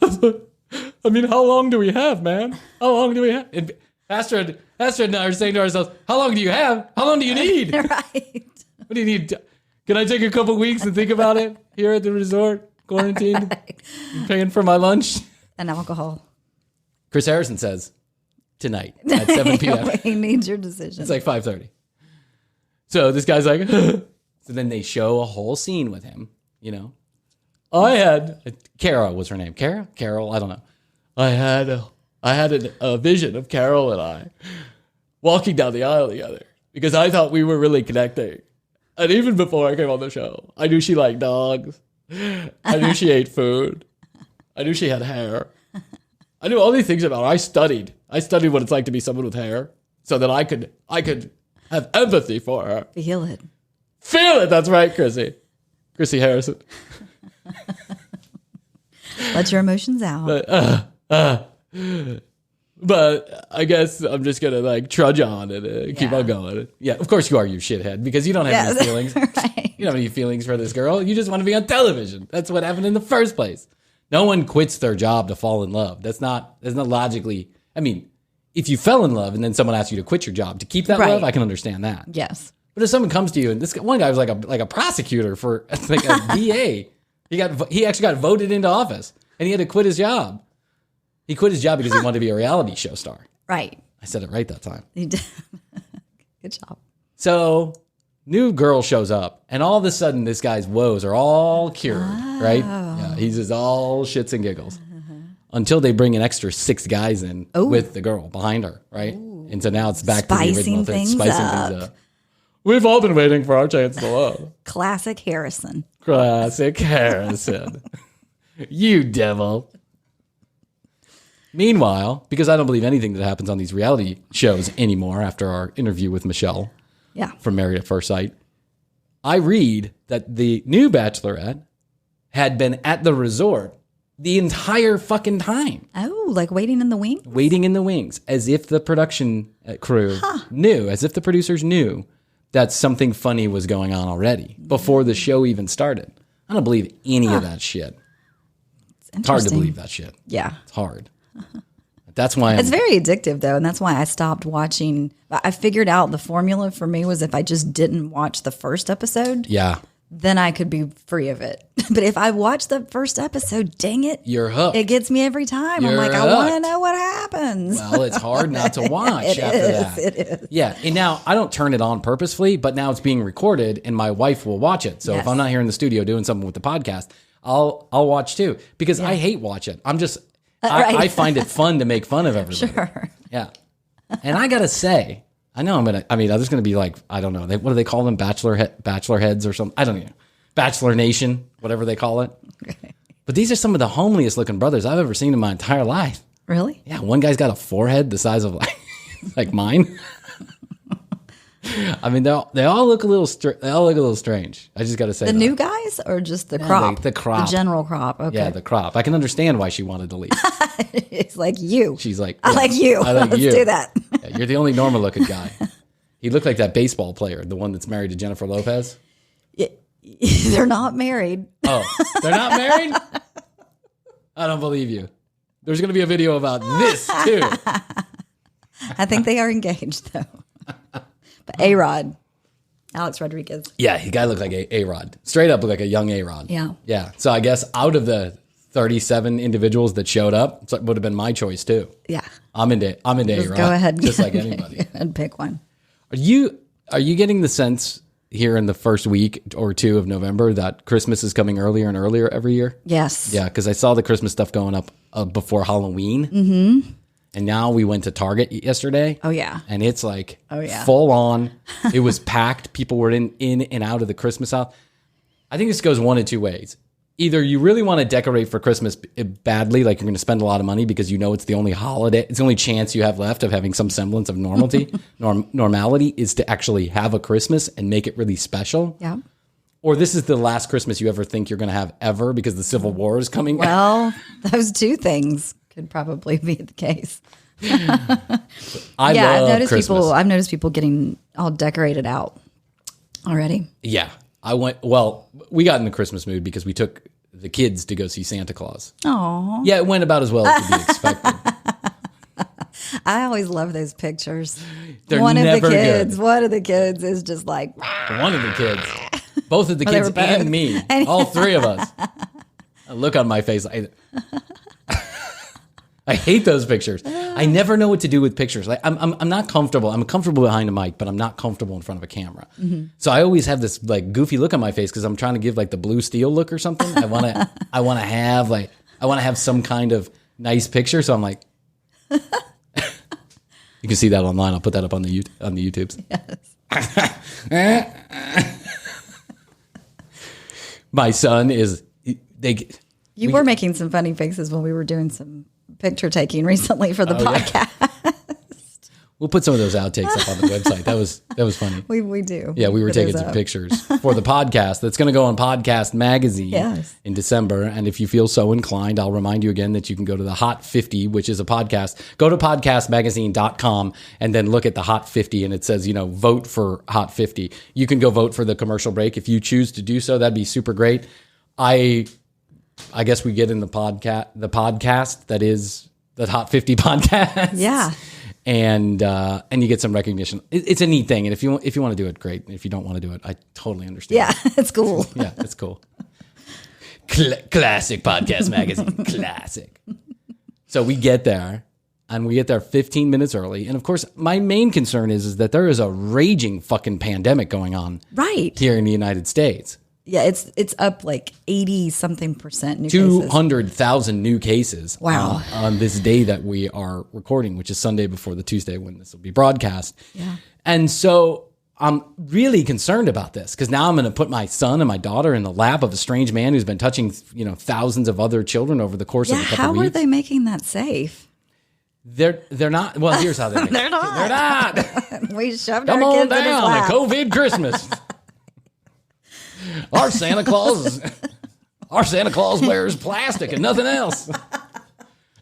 I mean, how long do we have, man? How long do we have? And Astrid and I are saying to ourselves, how long do you have? How long do you need? Right. What do you need? Can I take a couple weeks and think about it here at the resort? Quarantined, paying for my lunch. And alcohol. Chris Harrison says, tonight at 7 p.m. He needs your decision. It's like 5:30. So this guy's like, so then they show a whole scene with him, I had, Kara was her name. Carol, I don't know. I had a vision of Carol and I walking down the aisle together because I thought we were really connecting. And even before I came on the show, I knew she liked dogs. I knew she ate food. I knew she had hair. I knew all these things about her. I studied what it's like to be someone with hair so that I could have empathy for her. Feel it. Feel it. That's right, Krissy Harrison. Let your emotions out. But I guess I'm just going to trudge on and keep on going. Yeah, of course you are, you shithead, because you don't have any feelings. Right. You don't have any feelings for this girl. You just want to be on television. That's what happened in the first place. No one quits their job to fall in love. That's not logically. I mean, if you fell in love and then someone asks you to quit your job to keep that love, I can understand that. Yes. But if someone comes to you, and this one guy was like a prosecutor for like a DA, he actually got voted into office, and he had to quit his job. He quit his job because he wanted to be a reality show star. Right. I said it right that time. You did. Good job. So, new girl shows up, and all of a sudden, this guy's woes are all cured, right? Yeah, he's just all shits and giggles. Until they bring an extra 6 guys in with the girl behind her, right? Ooh. And so now it's back to the original thing. Spicing things up. We've all been waiting for our chance to love. Classic Harrison. You devil. Meanwhile, because I don't believe anything that happens on these reality shows anymore after our interview with Michelle from Married at First Sight, I read that the new Bachelorette had been at the resort the entire fucking time. Oh, like waiting in the wings? Waiting in the wings, as if the production crew knew, as if the producers knew that something funny was going on already before the show even started. I don't believe any of that shit. It's hard to believe that shit. Yeah. It's hard. That's why it's very addictive, though, and that's why I stopped watching. I figured out the formula for me was if I just didn't watch the first episode, then I could be free of it. But if I watch the first episode, dang it, you're hooked. It gets me every time. I'm like, I want to know what happens. Well, it's hard not to watch after that. It is. Yeah, and now I don't turn it on purposefully, but now it's being recorded, and my wife will watch it. So if I'm not here in the studio doing something with the podcast, I'll watch too because I hate watching. I'm just I find it fun to make fun of everybody. Sure. Yeah. And I gotta say, there's gonna be like, I don't know, what do they call them? Bachelor heads or something? I don't know. Bachelor Nation, whatever they call it. Okay. But these are some of the homeliest looking brothers I've ever seen in my entire life. Really? Yeah. One guy's got a forehead the size of like mine. I mean, they all look a little strange. I just got to say the new guys or just the crop? The crop. The general crop. Okay. Yeah, the crop. I can understand why she wanted to leave. It's like you. She's like, I like you. Let's do that. Yeah, you're the only normal looking guy. He looked like that baseball player, the one that's married to Jennifer Lopez. They're not married. Oh, they're not married? I don't believe you. There's going to be a video about this too. I think they are engaged though. But A-Rod, Alex Rodriguez. Yeah, the guy looked like A-Rod. Straight up looked like a young A-Rod. Yeah. Yeah. So I guess out of the 37 individuals that showed up, it would have been my choice too. Yeah. I'm into A-Rod. Go ahead. Just like anybody. And pick one. Are you getting the sense here in the first week or two of November that Christmas is coming earlier and earlier every year? Yes. Yeah, because I saw the Christmas stuff going up before Halloween. Mm-hmm. And now we went to Target yesterday. Oh, yeah. And it's like full on. It was packed. People were in and out of the Christmas house. I think this goes one of two ways. Either you really want to decorate for Christmas badly, like you're going to spend a lot of money because you know it's the only holiday, it's the only chance you have left of having some semblance of normality. Normality is to actually have a Christmas and make it really special. Yeah. Or this is the last Christmas you ever think you're going to have ever because the Civil War is coming. Well, those two things could probably be the case. I've noticed Christmas. I've noticed people getting all decorated out already. Yeah. We got in the Christmas mood because we took the kids to go see Santa Claus. Oh. Yeah, it went about as well as could be expected. I always love those pictures. They're one never of the kids, good. One of the kids is just like one of the kids. Both of the kids and me. All three of us. A look on my face. I hate those pictures. I never know what to do with pictures. Like I'm not comfortable. I'm comfortable behind a mic, but I'm not comfortable in front of a camera. Mm-hmm. So I always have this like goofy look on my face because I'm trying to give like the Blue Steel look or something. I want to have some kind of nice picture. So I'm like, you can see that online. I'll put that up on the YouTubes. Yes. My son is You were making some funny faces when we were doing some picture taking recently for the podcast. Yeah. We'll put some of those outtakes up on the website. That was funny. We do. Yeah, we were taking some pictures for the podcast. That's going to go on Podcast Magazine in December. And if you feel so inclined, I'll remind you again that you can go to the Hot 50, which is a podcast. Go to podcastmagazine.com and then look at the Hot 50 and it says, vote for Hot 50. You can go vote for the commercial break if you choose to do so. That'd be super great. I guess we get in the podcast that is the Hot 50 podcast. Yeah. And you get some recognition. It's a neat thing. And if you want to do it, great. And if you don't want to do it, I totally understand. Yeah, it's cool. Yeah, it's cool. Classic Podcast Magazine. Classic. So we get there and we get there 15 minutes early. And of course, my main concern is that there is a raging fucking pandemic going on here in the United States. Yeah, it's up like 80-something% new 200,000 new cases. Wow. On this day that we are recording, which is Sunday before the Tuesday when this will be broadcast. Yeah. And so I'm really concerned about this because now I'm going to put my son and my daughter in the lap of a strange man who's been touching, thousands of other children over the course of a couple how weeks. are they making that safe? They're not. Well, here's how they're making They're not. They're not. We shoved Come our on kids in his down lap. to COVID Christmas. Our Santa Claus wears plastic and nothing else.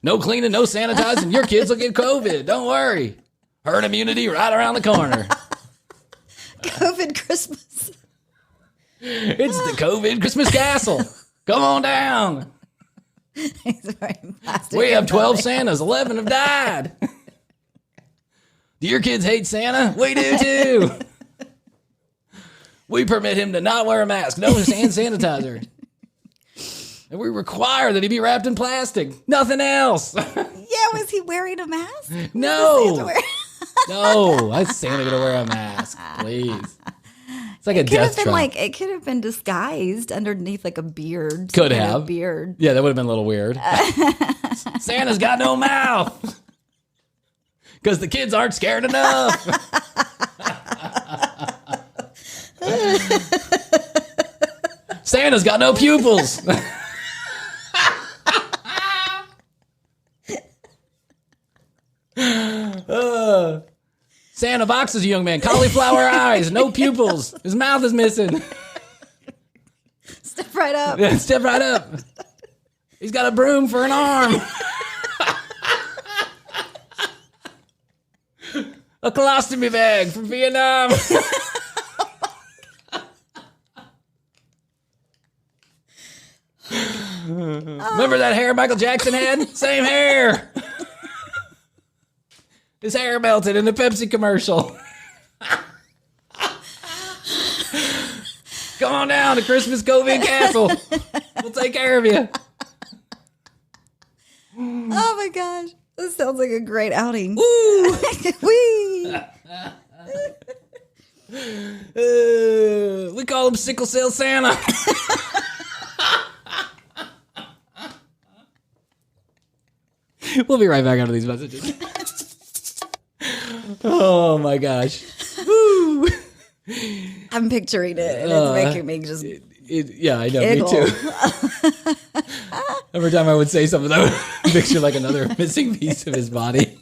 No cleaning, no sanitizing. Your kids will get COVID. Don't worry. Herd immunity right around the corner. COVID Christmas. It's the COVID Christmas Castle. Come on down. He's wearing plastic. We have 12 Santas. 11 have died. Do your kids hate Santa? We do too. We permit him to not wear a mask, no hand sanitizer. And we require that he be wrapped in plastic. Nothing else. Yeah, was he wearing a mask? No. No, that's Santa going to wear a mask, please. It's like a death trap. It could have been disguised underneath like a beard. Could have. A beard. Yeah, that would have been a little weird. Santa's got no mouth. Because the kids aren't scared enough. Santa's got no pupils. Santa boxes a young man. Cauliflower eyes, no pupils. His mouth is missing. Step right up. Yeah, step right up. He's got a broom for an arm. A colostomy bag from Vietnam. Remember that hair Michael Jackson had? Same hair. His hair melted in the Pepsi commercial. Come on down to Christmas Cove Castle. We'll take care of you. Oh my gosh. This sounds like a great outing. Woo! Whee! We call him Sickle Cell Santa. We'll be right back after these messages. Oh my gosh. Woo! I'm picturing it, and it's making me just yeah, I know, giggle. Me too. Every time I would say something, I would picture like another missing piece of his body.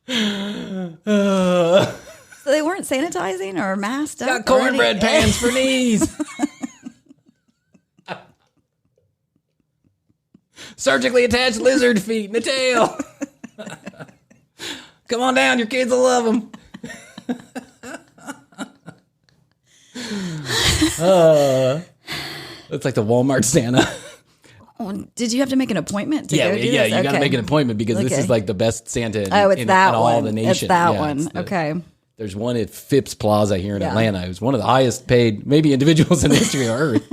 So they weren't sanitizing or masked up? Got cornbread pans for knees. Surgically attached lizard feet in the tail. Come on down, your kids will love them. It's like the Walmart Santa. Oh, did you have to make an appointment to go do this? Yeah, you got to make an appointment because this is like the best Santa in all the nation. It's that one. Okay. There's one at Phipps Plaza here in Atlanta. It was one of the highest paid, maybe individuals in the history of Earth.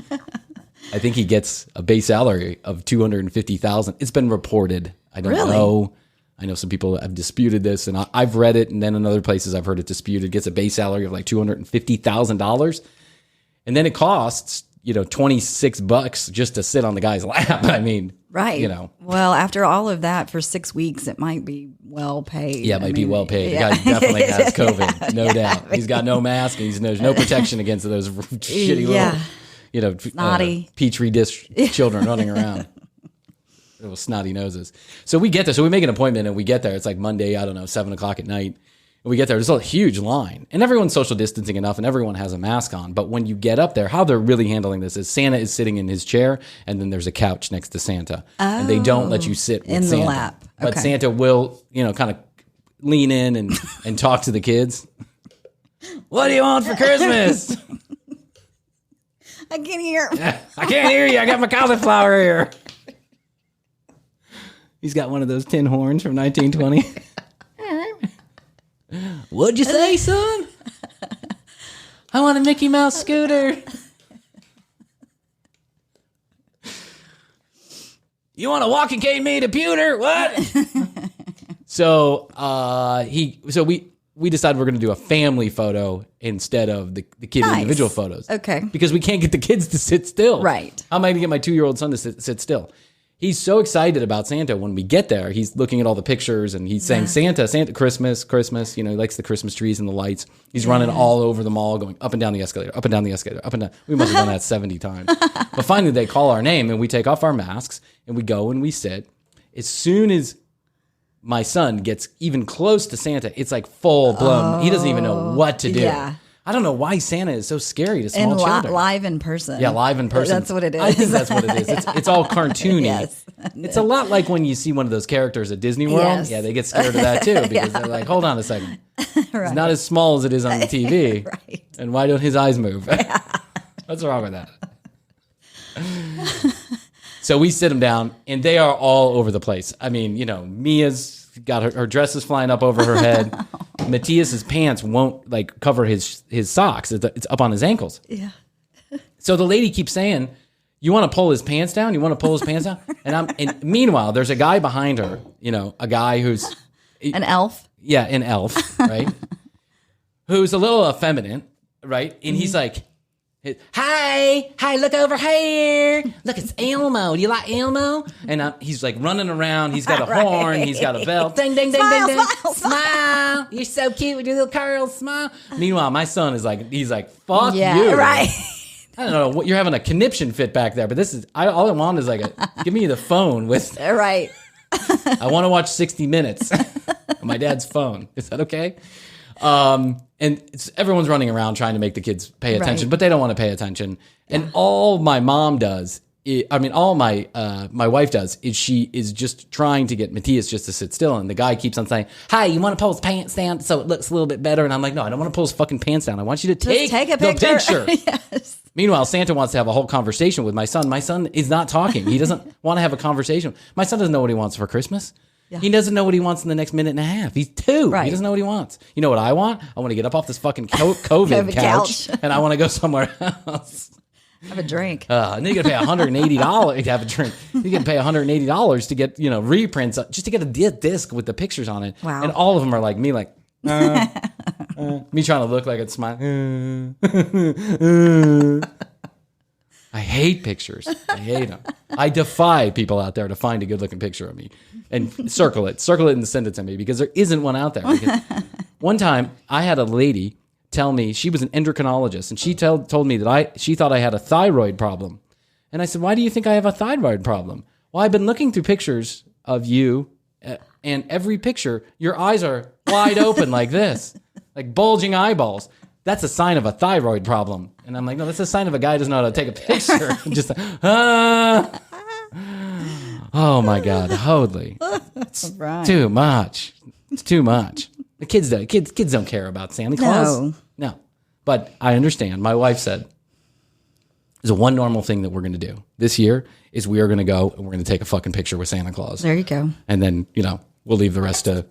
I think he gets a base salary of $250,000. It's been reported. I don't know. I know some people have disputed this, and I've read it, and then in other places I've heard it disputed. Gets a base salary of like $250,000, and then it costs $26 just to sit on the guy's lap. I mean, right? Well, after all of that for 6 weeks, it might be well paid. Yeah, it might be well paid. Yeah. The guy definitely has COVID, no doubt. He's got no mask, and there's no protection against those shitty little, snotty petri dish children running around. Little snotty noses. So we get there. So we make an appointment and we get there. It's like Monday, 7:00 at night. And we get there. There's a huge line. And everyone's social distancing enough and everyone has a mask on. But when you get up there, how they're really handling this is Santa is sitting in his chair and then there's a couch next to Santa. Oh, and they don't let you sit with in Santa. The lap. Okay. But Santa will, kind of lean in and talk to the kids. What do you want for Christmas? I can't hear. I can't hear you. I got my cauliflower ear. He's got one of those tin horns from 1920. What'd you say, son? I want a Mickey Mouse scooter. You want a walking cane made of pewter? What? So we decided we're going to do a family photo instead of the kid individual photos. Okay. Because we can't get the kids to sit still. Right. How am I going to get my 2-year-old son to sit still? He's so excited about Santa. When we get there, he's looking at all the pictures and he's saying, Santa, Christmas. He likes the Christmas trees and the lights. He's running all over the mall, going up and down the escalator, up and down the escalator, up and down. We must have done that 70 times. But finally, they call our name and we take off our masks and we go and we sit. As soon as my son gets even close to Santa, it's like full blown. He doesn't even know what to do. Yeah. I don't know why Santa is so scary to small children. Live in person. Yeah, live in person. That's what it is. I think that's what it is. It's all cartoony. Yes. It's a lot like when you see one of those characters at Disney World. Yes. Yeah, they get scared of that too because they're like, hold on a second. Right. It's not as small as it is on the TV. Right. And why don't his eyes move? Yeah. What's wrong with that? So we sit them down, and they are all over the place. I mean, Mia's got her dress is flying up over her head. Matthias's pants won't cover his socks. It's up on his ankles. Yeah. So the lady keeps saying, "You want to pull his pants down? You want to pull his pants down?" And meanwhile, there's a guy behind her. A guy who's an elf. Yeah, an elf, right? who's a little effeminate, right? And he's like, hi, look over here. Look, it's Elmo. Do you like Elmo? And he's like running around. He's got a horn. He's got a bell. Ding, ding, ding, ding, ding. Smile. You're so cute with your little curls. Smile. Meanwhile, my son is like, he's like, fuck you. Right. I don't know what you're having a conniption fit back there, but this is, all I want is like give me the phone with. Right. I want to watch 60 Minutes on my dad's phone. Is that okay? And everyone's running around trying to make the kids pay attention, but they don't want to pay attention. And all my mom does, all my wife does, is she is just trying to get Matthias just to sit still. And the guy keeps on saying, "Hi, you want to pull his pants down so it looks a little bit better?" And I'm like, "No, I don't want to pull his fucking pants down. I want you to take a the picture." Yes. Meanwhile, Santa wants to have a whole conversation with my son. My son is not talking. He doesn't want to have a conversation. My son doesn't know what he wants for Christmas. Yeah. He doesn't know what he wants in the next minute and a half. He's 2. Right. He doesn't know what he wants. You know what I want? I want to get up off this fucking COVID couch and I want to go somewhere else. Have a drink. And then you got to pay $180 to have a drink. You got to pay $180 to get, reprints, just to get a disc with the pictures on it. Wow. And all of them are like me, like, me trying to look like it's smiling. I hate pictures. I hate them. I defy people out there to find a good-looking picture of me and circle it and send it to me because there isn't one out there. Because one time, I had a lady tell me she was an endocrinologist, and she told me that she thought I had a thyroid problem. And I said, "Why do you think I have a thyroid problem?" "Well, I've been looking through pictures of you, and every picture, your eyes are wide open like this, like bulging eyeballs. That's a sign of a thyroid problem." And I'm like, "No, that's a sign of a guy who doesn't know how to take a picture." Just, oh my God, holy. It's too much. It's too much. The kids don't care about Santa Claus. No. But I understand. My wife said, there's one normal thing that we're going to do this year is we are going to go and we're going to take a fucking picture with Santa Claus. There you go. And then, we'll leave the rest to,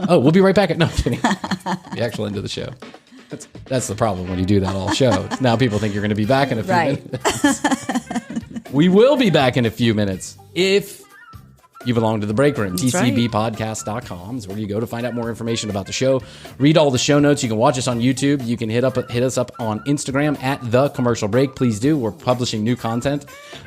we'll be right back. No, I'm kidding. The actual end of the show. That's the problem when you do that all show. Now people think you're going to be back in a few minutes. We will be back in a few minutes if you belong to the break room. TCBpodcast.com is where you go to find out more information about the show. Read all the show notes. You can watch us on YouTube. You can hit us up on Instagram at The Commercial Break. Please do. We're publishing new content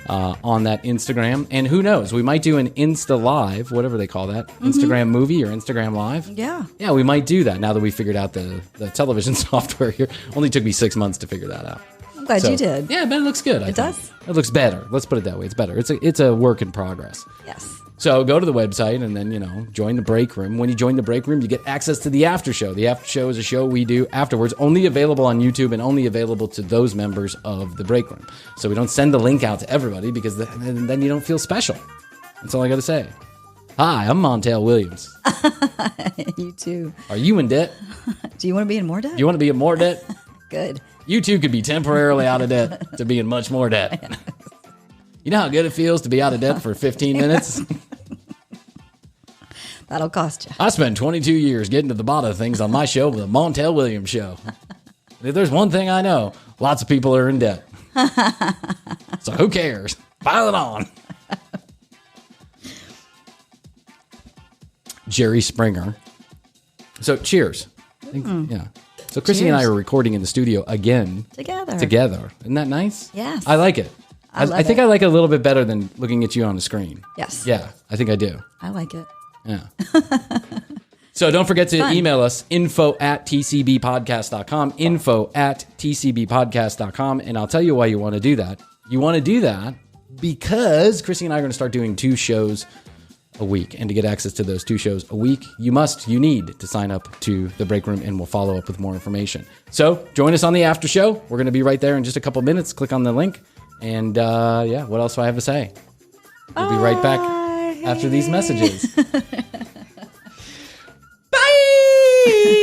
on that Instagram. And who knows? We might do an Insta Live, whatever they call that. Instagram movie or Instagram Live. Yeah. Yeah, we might do that now that we figured out the television software here. Only took me 6 months to figure that out. I'm glad you did. Yeah, but it looks good. It does. It looks better. Let's put it that way. It's better. It's a work in progress. Yes. So go to the website and then, join the break room. When you join the break room, you get access to the after show. The after show is a show we do afterwards, only available on YouTube and only available to those members of the break room. So we don't send the link out to everybody because then you don't feel special. That's all I got to say. Hi, I'm Montel Williams. You too. Are you in debt? Do you want to be in more debt? You want to be in more debt? Good. You too could be temporarily out of debt to be in much more debt. You know how good it feels to be out of debt for 15 minutes? That'll cost you. I spent 22 years getting to the bottom of things on my show, the Montel Williams Show. If there's one thing I know, lots of people are in debt. So who cares? Pile it on. Jerry Springer. So cheers. Yeah. So Krissy and I are recording in the studio again. Together. Isn't that nice? Yes. I like it. I think I like it a little bit better than looking at you on the screen. Yes. Yeah, I think I do. I like it. Yeah. So don't forget to email us, info@tcbpodcast.com, info@tcbpodcast.com, and I'll tell you why you want to do that. You want to do that because Krissy and I are going to start doing 2 shows a week, and to get access to those 2 shows a week, you need to sign up to the break room, and we'll follow up with more information. So join us on the after show. We're going to be right there in just a couple minutes. Click on the link, and what else do I have to say? We'll be right back after these messages. Bye!